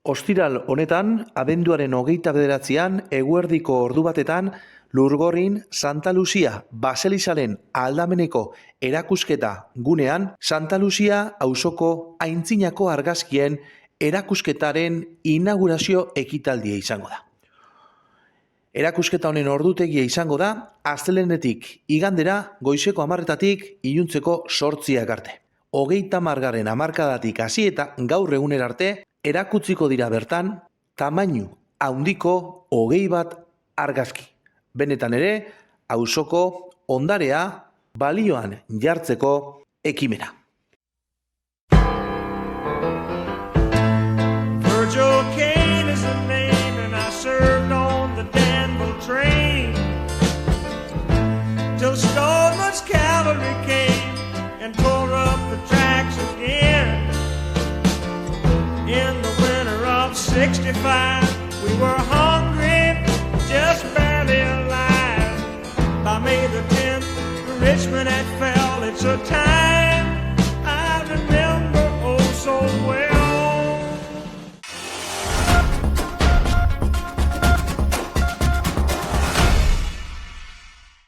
Ostiral honetan, abenduaren 29an, eguerdiko ordu batetan, Lurgorrin Santa Lucia Baselizaren aldameneko erakusketa gunean, Santa Lucia auzoko aintzinako argazkien erakusketaren inaugurazio ekitaldia izango da. Erakusketa honen ordutegia izango da, astelehenetik igandera goizeko 10:00 iluntzeko 8:00 arte. 30. hamarkadatik hasi eta gaur egunera arte, erakutsiko dira bertan, tamainu handiko 21 argazki. Benetan ere, auzoko ondarea balioan jartzeko ekimena. Virgil Caine is the name and I served on the Danville train till Stoneman's cavalry came and tore up the tracks again. In the winter of '65 we were hungry, just